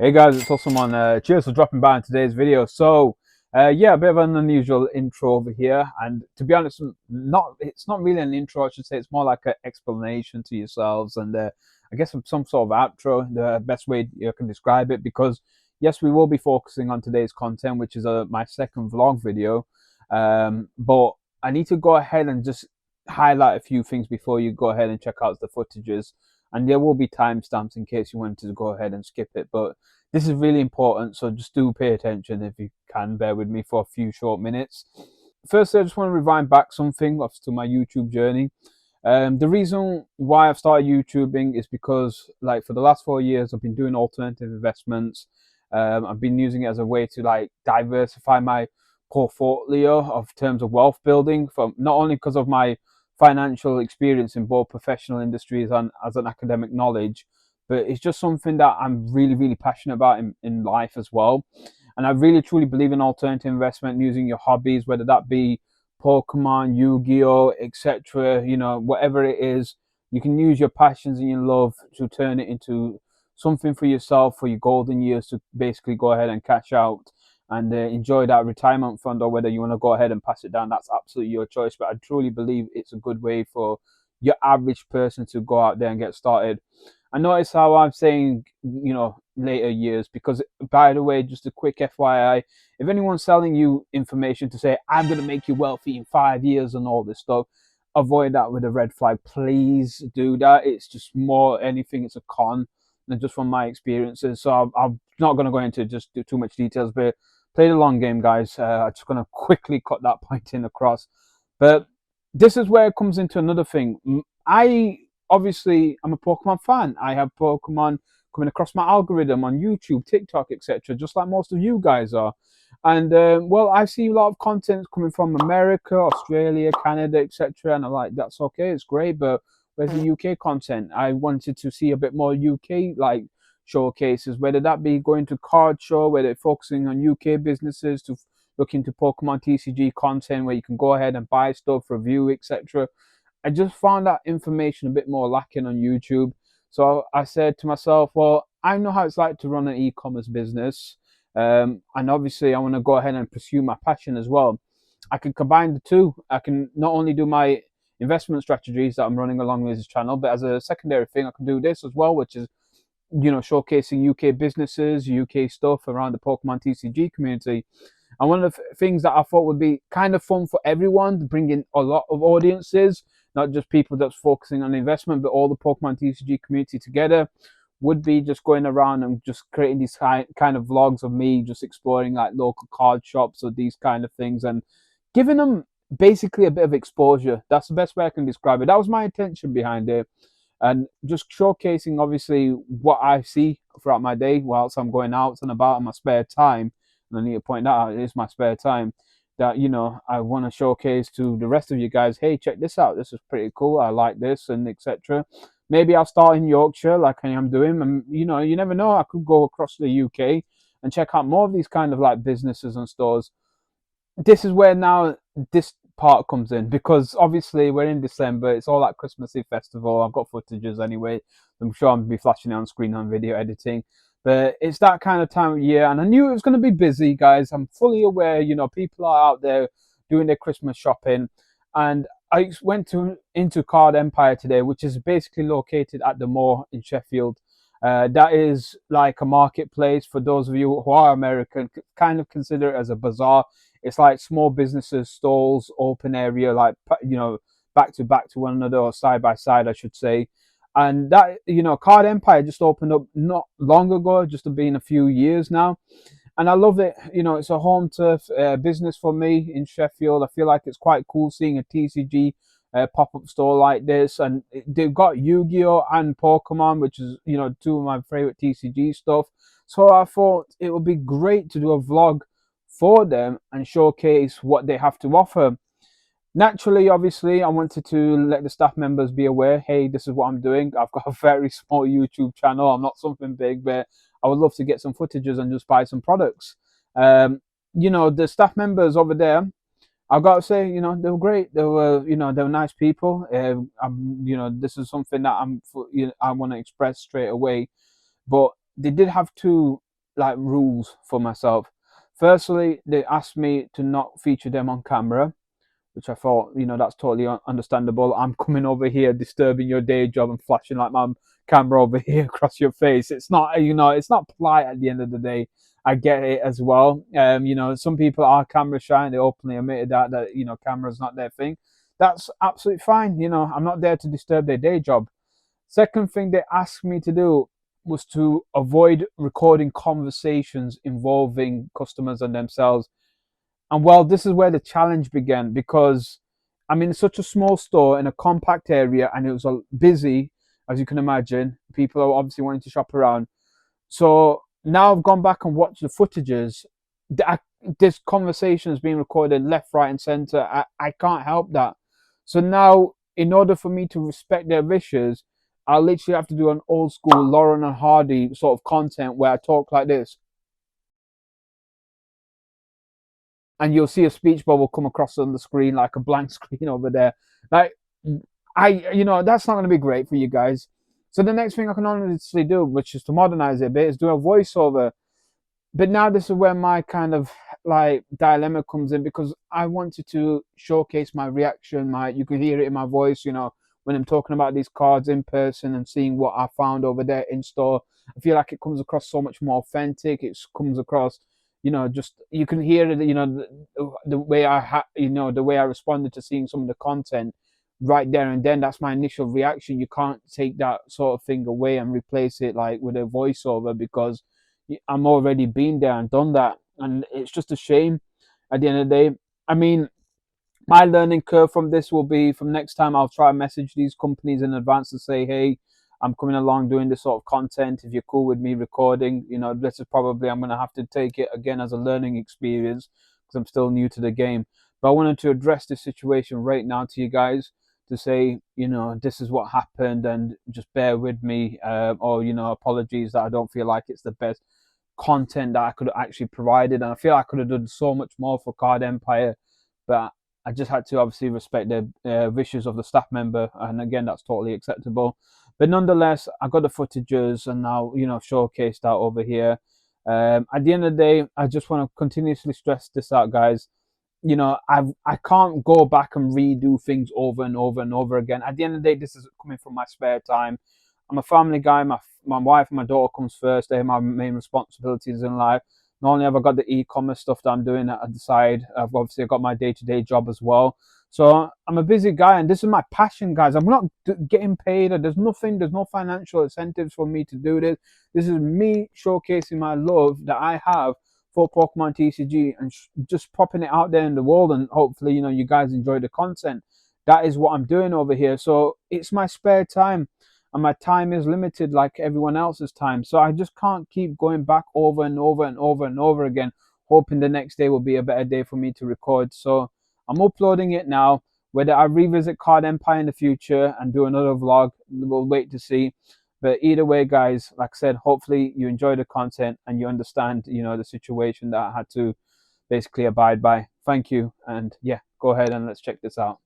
Hey guys, it's Osman. Cheers for dropping by in today's video. Yeah, a bit of an unusual intro over here, and to be honest, it's not really an intro. I should say it's more like an explanation to yourselves, and I guess some sort of outro, the best way you can describe it. Because yes, we will be focusing on today's content, which is my second vlog video. But I need to go ahead and just highlight a few things before you go ahead and check out the footages, and there will be timestamps in case you wanted to go ahead and skip it. But this is really important, so just do pay attention if you can. Bear with me for a few short minutes. Firstly, I just want to rewind back something to my YouTube journey. The reason why I've started YouTubing is because, like, for the last 4 years, I've been doing alternative investments. I've been using it as a way to like diversify my portfolio of terms of wealth building, from not only because of my financial experience in both professional industries and as an academic knowledge, but it's just something that I'm really, really passionate about in life as well. And I really truly believe in alternative investment using your hobbies, whether that be Pokemon, Yu-Gi-Oh, etc. You know, whatever it is, you can use your passions and your love to turn it into something for yourself for your golden years to basically go ahead and cash out and enjoy that retirement fund, or whether you want to go ahead and pass it down, that's absolutely your choice. But I truly believe it's a good way for your average person to go out there and get started. I notice how I'm saying, later years, because, by the way, just a quick FYI, if anyone's selling you information to say, I'm going to make you wealthy in 5 years and all this stuff, avoid that with a red flag. Please do that. It's just more anything, it's a con, than just from my experiences. So I'm not going to go into just too much details, but play the long game, guys. I'm just going to quickly cut that point in across. But this is where it comes into another thing. I'm a Pokemon fan. I have Pokemon coming across my algorithm on YouTube, TikTok, etc., just like most of you guys are. And well, I see a lot of content coming from America, Australia, Canada, etc., and I'm like, that's okay, it's great, but where's the UK content? I wanted to see a bit more UK like showcases, whether that be going to card show, whether focusing on UK businesses, to look into Pokemon TCG content where you can go ahead and buy stuff, review, etc. I just found that information a bit more lacking on YouTube. So I said to myself, well, I know how it's like to run an e-commerce business. And obviously I want to go ahead and pursue my passion as well. I can combine the two. I can not only do my investment strategies that I'm running along with this channel, but as a secondary thing, I can do this as well, which is, showcasing UK businesses, UK stuff around the Pokemon TCG community. And one of the things that I thought would be kind of fun for everyone, to bring in a lot of audiences, not just people that's focusing on investment, but all the Pokemon TCG community together, would be just going around and just creating these kind of vlogs of me just exploring like local card shops or these kind of things, and giving them basically a bit of exposure. That's the best way I can describe it. That was my intention behind it. And just showcasing obviously what I see throughout my day whilst I'm going out and about in my spare time. And I need to point that out, it is my spare time, that I want to showcase to the rest of you guys, hey, check this out, this is pretty cool, I like this, and etc. Maybe I'll start in Yorkshire like I am doing, and you never know, I could go across the UK and check out more of these kind of like businesses and stores. This is where now this part comes in, because obviously we're in December, it's all that Christmassy festival. I've got footages anyway, I'm sure I'll be flashing it on screen on video editing, but it's that kind of time of year, and I knew it was going to be busy, guys. I'm fully aware, people are out there doing their Christmas shopping. And I went into Card Empire today, which is basically located at the Moor in Sheffield. That is like a marketplace. For those of you who are American, kind of consider it as a bazaar. It's like small businesses, stalls, open area, like, back to one another, or side by side, I should say. And that, Card Empire just opened up not long ago, just been a few years now. And I love it. It's a home turf business for me in Sheffield. I feel like it's quite cool seeing a TCG pop-up store like this. And they've got Yu-Gi-Oh and Pokemon, which is, two of my favorite TCG stuff. So I thought it would be great to do a vlog for them and showcase what they have to offer. Naturally, obviously, I wanted to let the staff members be aware, hey, this is what I'm doing. I've got a very small YouTube channel. I'm not something big, but I would love to get some footages and just buy some products. The staff members over there, I've got to say, they were great. They were, they were nice people. This is something that I want to express straight away. But they did have to like rules for myself. Firstly, they asked me to not feature them on camera, which I thought, that's totally understandable. I'm coming over here, disturbing your day job and flashing like my camera over here across your face. It's not, it's not polite at the end of the day. I get it as well. Some people are camera shy and they openly admitted that camera's not their thing. That's absolutely fine. I'm not there to disturb their day job. Second thing they asked me to do was to avoid recording conversations involving customers and themselves. And well, this is where the challenge began, because I'm in such a small store in a compact area and it was busy, as you can imagine. People are obviously wanting to shop around. So now I've gone back and watched the footages. This conversation is being recorded left, right, and center. I can't help that. So now, in order for me to respect their wishes, I literally have to do an old school Lauren and Hardy sort of content where I talk like this. And you'll see a speech bubble come across on the screen, like a blank screen over there. Like, that's not going to be great for you guys. So the next thing I can honestly do, which is to modernize it a bit, is do a voiceover. But now this is where my kind of like dilemma comes in, because I wanted to showcase my reaction. You can hear it in my voice, when I'm talking about these cards in person and seeing what I found over there in store. I feel like it comes across so much more authentic. It comes across, just you can hear it, the way the way I responded to seeing some of the content right there and then. That's my initial reaction. You can't take that sort of thing away and replace it like with a voiceover, because I'm already been there and done that, and it's just a shame at the end of the day. I mean, my learning curve from this will be, from next time I'll try and message these companies in advance to say, hey, I'm coming along doing this sort of content. If you're cool with me recording, this is probably, I'm going to have to take it again as a learning experience because I'm still new to the game. But I wanted to address this situation right now to you guys to say, this is what happened and just bear with me, or, apologies that I don't feel like it's the best content that I could have actually provided. And I feel I could have done so much more for Card Empire, but I just had to obviously respect the wishes of the staff member, and again, that's totally acceptable. But nonetheless, I got the footages and now showcased that over here. At the end of the day, I just want to continuously stress this out, guys. I can't go back and redo things over and over and over again. At the end of the day, this is coming from my spare time. I'm a family guy. My wife and my daughter comes first. They're my main responsibilities in life. Not only have I got the e-commerce stuff that I'm doing at the side, I've obviously got my day-to-day job as well. So I'm a busy guy, and this is my passion, guys. I'm not getting paid, or there's no financial incentives for me to do this. This is me showcasing my love that I have for Pokemon TCG and just popping it out there in the world, and hopefully, you guys enjoy the content. That is what I'm doing over here. So it's my spare time, and my time is limited like everyone else's time. So I just can't keep going back over and over and over and over again, hoping the next day will be a better day for me to record. So I'm uploading it now. Whether I revisit Card Empire in the future and do another vlog, we'll wait to see. But either way, guys, like I said, hopefully you enjoy the content and you understand, the situation that I had to basically abide by. Thank you. And yeah, go ahead and let's check this out.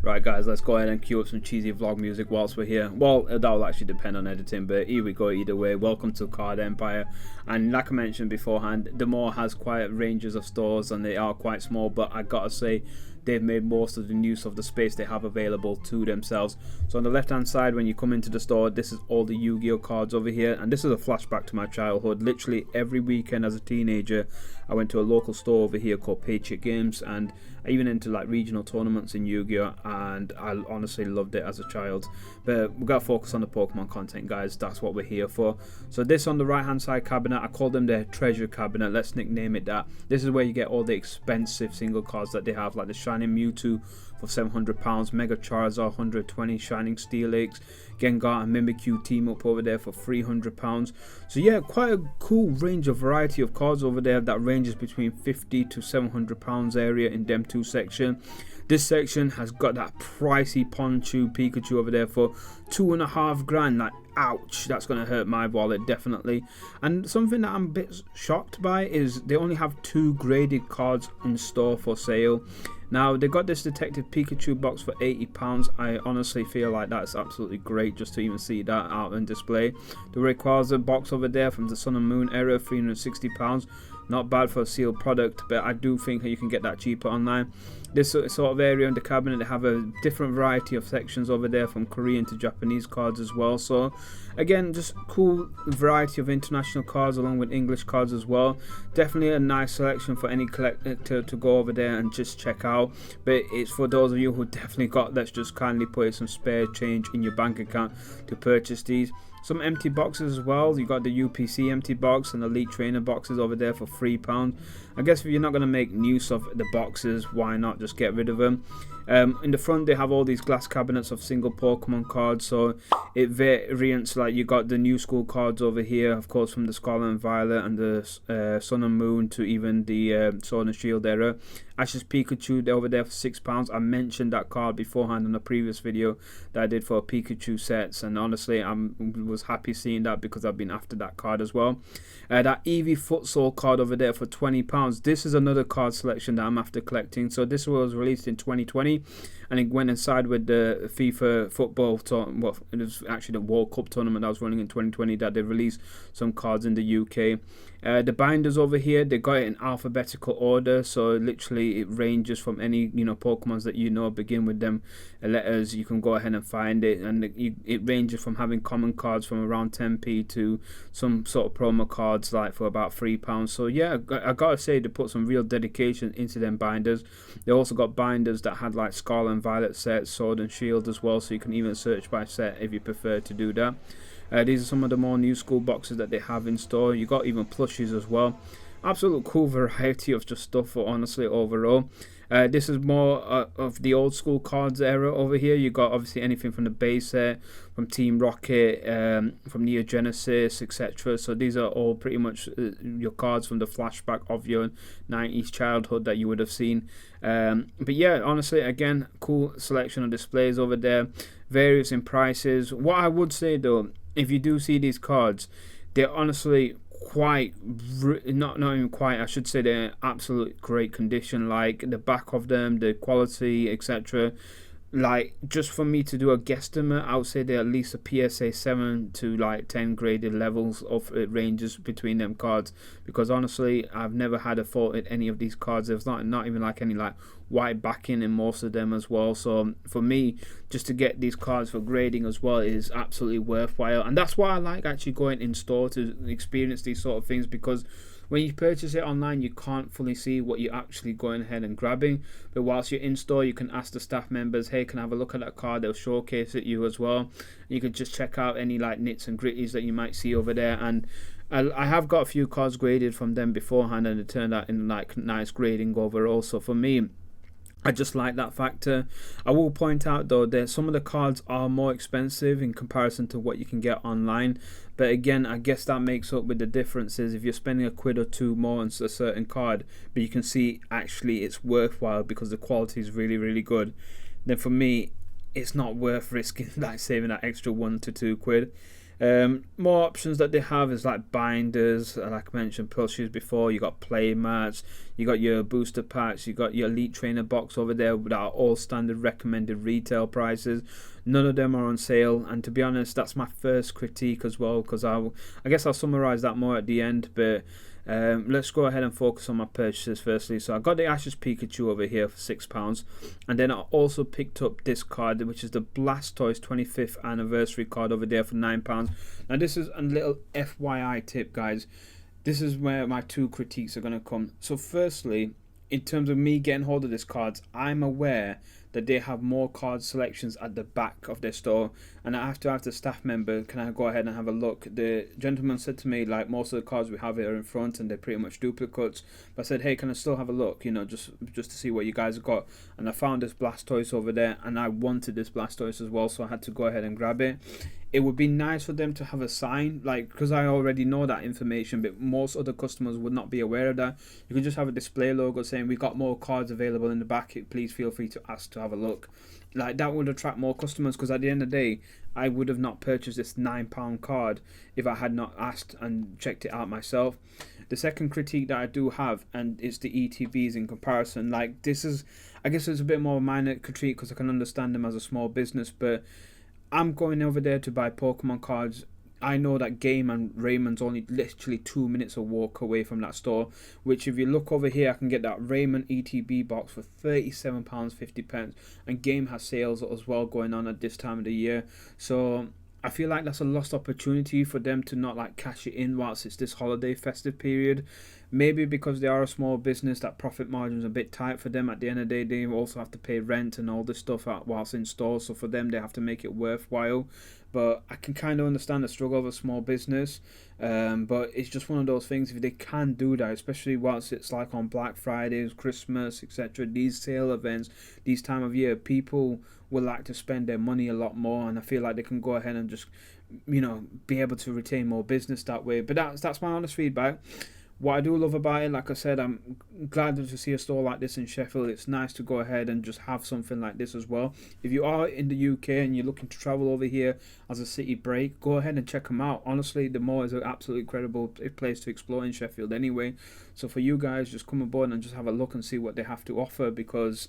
Right, guys, let's go ahead and cue up some cheesy vlog music whilst we're here. Well, that will actually depend on editing, but here we go either way. Welcome to Card Empire. And like I mentioned beforehand, the mall has quite ranges of stores and they are quite small, but I gotta say, they've made most of the use of the space they have available to themselves. So on the left hand side, when you come into the store, this is all the Yu-Gi-Oh cards over here, and this is a flashback to my childhood. Literally every weekend as a teenager, I went to a local store over here called Paycheck Games, and I even into like regional tournaments in Yu-Gi-Oh, and I honestly loved it as a child. But we gotta focus on the Pokemon content, guys. That's what we're here for. So this on the right hand side cabinet, I call them their treasure cabinet. Let's nickname it that. This is where you get all the expensive single cards that they have, like the Shining Mewtwo for £700, Mega Charizard 120, Shining Steelix, Gengar and Mimikyu team up over there for £300. So yeah, quite a cool range of variety of cards over there that ranges between £50 to £700 area in them two section. This section has got that pricey Ponchu Pikachu over there for £2.5 Like, ouch, that's gonna hurt my wallet definitely. And something that I'm a bit shocked by is they only have 2 graded cards in store for sale. Now they got this Detective Pikachu box for £80. I honestly feel like that's absolutely great just to even see that out on display. The Rayquaza box over there from the Sun and Moon era, £360. Not bad for a sealed product, but I do think you can get that cheaper online. This sort of area in the cabinet, they have a different variety of sections over there, from Korean to Japanese cards as well. So again, just cool variety of international cards along with English cards as well. Definitely a nice selection for any collector to go over there and just check out. But it's for those of you who definitely got, let's just kindly put some spare change in your bank account to purchase these. Some empty boxes as well. You got the UPC empty box and Elite Trainer boxes over there for £3. I guess if you're not going to make use of the boxes, why not just get rid of them? In the front they have all these glass cabinets of single Pokemon cards, so it variants, like you got the new school cards over here, of course, from the Scarlet and Violet and the Sun and Moon to even the Sword and Shield era. Ash's Pikachu, they're over there for £6. I mentioned that card beforehand on a previous video that I did for Pikachu sets, and honestly I was happy seeing that because I've been after that card as well. That Eevee Futsal card over there for £20. This is another card selection that I'm after collecting. So this was released in 2020 and it went inside with the FIFA football tournament. Well, it was actually the World Cup tournament that was running in 2020 that they released some cards in the UK. The binders over here, they got it in alphabetical order, so literally it ranges from any Pokemons that begin with them letters. You can go ahead and find it, and it ranges from having common cards from around 10p to some sort of promo cards like for about £3. So yeah, I gotta say they put some real dedication into them binders. They also got binders that had like Scarlet and Violet sets, Sword and Shield as well, so you can even search by set if you prefer to do that. These are some of the more new school boxes that they have in store. You got even plushies as well. Absolute cool variety of just stuff, honestly, overall. This is more of the old school cards era over here. You got obviously anything from the base set, from Team Rocket, from Neo Genesis, etc. So these are all pretty much your cards from the flashback of your 90s childhood that you would have seen. But yeah, honestly, again, cool selection of displays over there. Various in prices. What I would say though, if you do see these cards, they're honestly not even quite, I should say they're in absolute great condition. Like the back of them, the quality, etc. Like, just for me to do a guesstimate, I would say they're at least a PSA 7 to like 10 graded levels of ranges between them cards, because honestly I've never had a fault in any of these cards. There's not even like any like white backing in most of them as well. So for me, just to get these cards for grading as well is absolutely worthwhile, and that's why I like actually going in store to experience these sort of things, because when you purchase it online, you can't fully see what you're actually going ahead and grabbing. But whilst you're in store, you can ask the staff members, hey, can I have a look at that card? They'll showcase it you as well. You can just check out any like nits and gritties that you might see over there. And I have got a few cards graded from them beforehand, and it turned out in like nice grading overall. So for me, I just like that factor. I will point out though that some of the cards are more expensive in comparison to what you can get online. But again, I guess that makes up with the differences. If you're spending £1 or £2 more on a certain card, but you can see actually it's worthwhile because the quality is really, really good, then for me, it's not worth risking like saving that extra £1 to £2. More options that they have is like binders, like I mentioned, plushies before. You got play mats, you got your booster packs, you got your Elite Trainer box over there that are all standard recommended retail prices. None of them are on sale, and to be honest, that's my first critique as well, because I guess I'll summarize that more at the end. But let's go ahead and focus on my purchases firstly. So I got the Ash's Pikachu over here for £6, and then I also picked up this card, which is the Blastoise 25th anniversary card over there for £9. Now this is a little FYI tip, guys. This is where my two critiques are going to come. So firstly, in terms of me getting hold of this cards, I'm aware that they have more card selections at the back of their store, and I have to ask the staff member, can I go ahead and have a look? The gentleman said to me, like, most of the cards we have here are in front and they're pretty much duplicates. But I said, hey, can I still have a look, just to see what you guys have got? And I found this Blastoise over there, and I wanted this Blastoise as well, so I had to go ahead and grab it. It would be nice for them to have a sign, like, because I already know that information, but most other customers would not be aware of that. You can just have a display logo saying, we got more cards available in the back, please feel free to ask to have a look. Like, that would attract more customers, because at the end of the day, I would have not purchased this £9 card if I had not asked and checked it out myself. The second critique that I do have, and it's the ETBs in comparison. Like, this is, I guess it's a bit more minor critique because I can understand them as a small business, but I'm going over there to buy Pokemon cards. I know that Game and Raymond's only literally 2 minutes of walk away from that store, which if you look over here, I can get that Raymond ETB box for £37.50, and Game has sales as well going on at this time of the year. So I feel like that's a lost opportunity for them to not like cash it in whilst it's this holiday festive period. Maybe because they are a small business, that profit margin's a bit tight for them. At the end of the day, they also have to pay rent and all this stuff whilst in store. So for them, they have to make it worthwhile. But I can kind of understand the struggle of a small business. But it's just one of those things, if they can do that, especially whilst it's like on Black Fridays, Christmas, etc., these sale events, these time of year, people will like to spend their money a lot more, and I feel like they can go ahead and just, be able to retain more business that way. But that's my honest feedback. What I do love about it, like I said, I'm glad to see a store like this in Sheffield. It's nice to go ahead and just have something like this as well. If you are in the UK and you're looking to travel over here as a city break, go ahead and check them out. Honestly, the mall is an absolutely incredible place to explore in Sheffield anyway. So for you guys, just come aboard and just have a look and see what they have to offer, because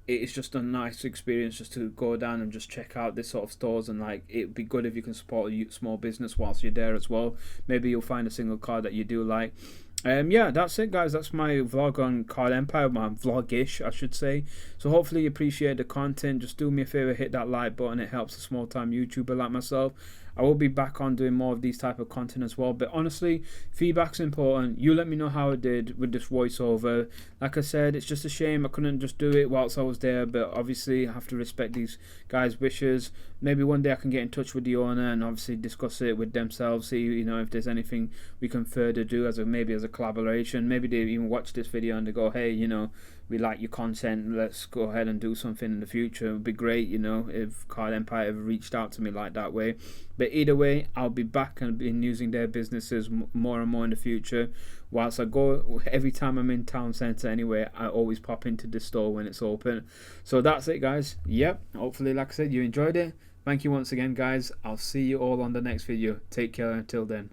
it's just a nice experience just to go down and just check out this sort of stores. And like, it'd be good if you can support a small business whilst you're there as well. Maybe you'll find a single card that you do like. Yeah, that's it, guys. That's my vlog on Card Empire, my vlog-ish, I should say. So hopefully you appreciate the content. Just do me a favor, hit that like button. It helps a small-time YouTuber like myself. I will be back on doing more of these type of content as well. But honestly, feedback's important. You let me know how I did with this voiceover. Like I said, it's just a shame I couldn't just do it whilst I was there. But obviously, I have to respect these guys' wishes. Maybe one day I can get in touch with the owner and obviously discuss it with themselves. See, if there's anything we can further do as a collaboration. Maybe they even watch this video and they go, hey, we like your content, let's go ahead and do something in the future. It would be great, if Card Empire ever reached out to me like that way. But either way, I'll be back and be using their businesses more and more in the future. Whilst I go, every time I'm in town centre anyway, I always pop into the store when it's open. So that's it, guys. Yep, hopefully, like I said, you enjoyed it. Thank you once again, guys. I'll see you all on the next video. Take care until then.